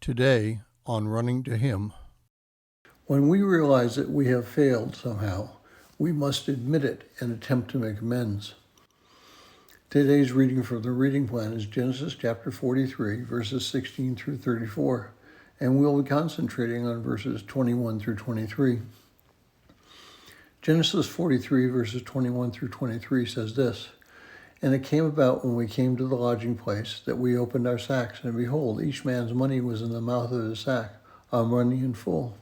Today on Running to Him. When we realize that we have failed somehow, we must admit it and attempt to make amends. Today's reading from the reading plan is Genesis chapter 43, verses 16 through 34, and we'll be concentrating on verses 21 through 23. Genesis 43, verses 21 through 23 says this, "And it came about when we came to the lodging place that we opened our sacks, and behold, each man's money was in the mouth of his sack, our money in full.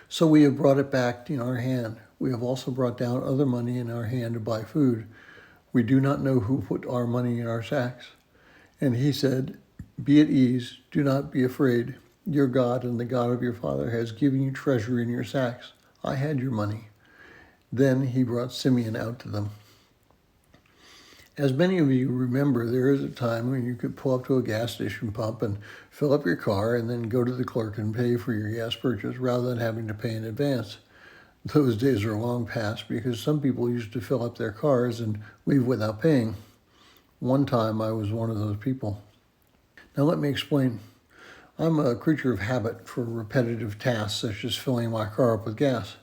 So we have brought it back in our hand. We have also brought down other money in our hand to buy food. We do not know who put our money in our sacks." And he said, "Be at ease, do not be afraid. Your God and the God of your father has given you treasure in your sacks. I had your money." Then he brought Simeon out to them. As many of you remember, there is a time when you could pull up to a gas station pump and fill up your car and then go to the clerk and pay for your gas purchase rather than having to pay in advance. Those days are long past because some people used to fill up their cars and leave without paying. One time I was one of those people. Now let me explain. I'm a creature of habit for repetitive tasks such as filling my car up with gas.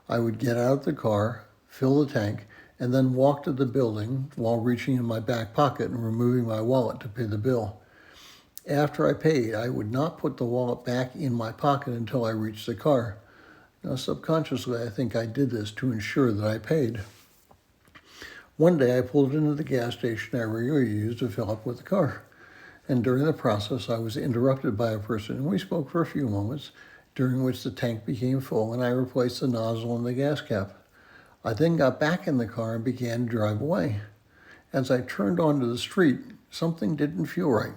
I would get out of the car, fill the tank, and then walk to the building while reaching in my back pocket and removing my wallet to pay the bill. After I paid, I would not put the wallet back in my pocket until I reached the car. Now, subconsciously, I think I did this to ensure that I paid. One day, I pulled into the gas station I regularly use to fill up with the car. And during the process, I was interrupted by a person, and we spoke for a few moments, during which the tank became full, and I replaced the nozzle in the gas cap. I then got back in the car and began to drive away. As I turned onto the street, something didn't feel right,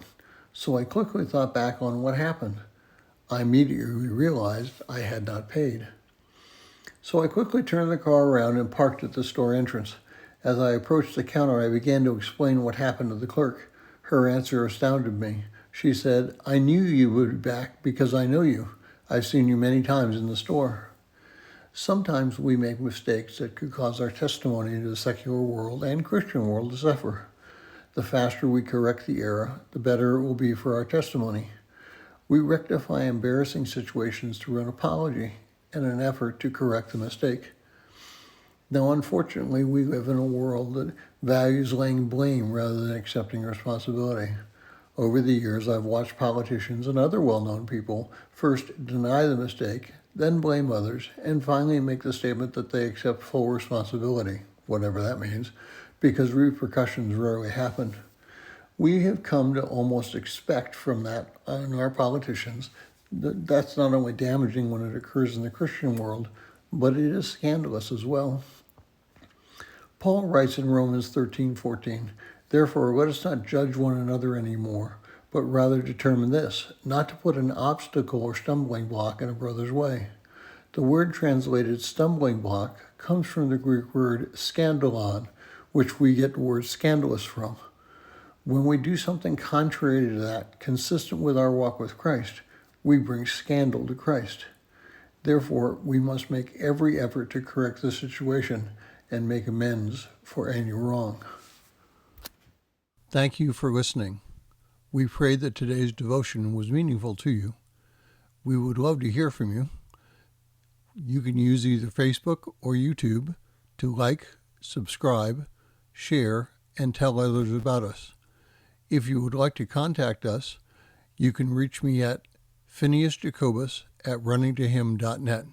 so I quickly thought back on what happened. I immediately realized I had not paid. So I quickly turned the car around and parked at the store entrance. As I approached the counter, I began to explain what happened to the clerk. Her answer astounded me. She said, "I knew you would be back because I know you. I've seen you many times in the store." Sometimes we make mistakes that could cause our testimony to the secular world and Christian world to suffer. The faster we correct the error, the better it will be for our testimony. We rectify embarrassing situations through an apology and an effort to correct the mistake. Now, unfortunately, we live in a world that values laying blame rather than accepting responsibility. Over the years, I've watched politicians and other well-known people first deny the mistake, then blame others, and finally make the statement that they accept full responsibility, whatever that means, because repercussions rarely happen. We have come to almost expect from that in our politicians that that's not only damaging when it occurs in the Christian world, but it is scandalous as well. Paul writes in Romans 13:14, "Therefore let us not judge one another anymore, but rather determine this, not to put an obstacle or stumbling block in a brother's way." The word translated stumbling block comes from the Greek word scandalon, which we get the word scandalous from. When we do something contrary to that, consistent with our walk with Christ, we bring scandal to Christ. Therefore, we must make every effort to correct the situation and make amends for any wrong. Thank you for listening. We pray that today's devotion was meaningful to you. We would love to hear from you. You can use either Facebook or YouTube to like, subscribe, share, and tell others about us. If you would like to contact us, you can reach me at phineasjacobus@runningtohim.net.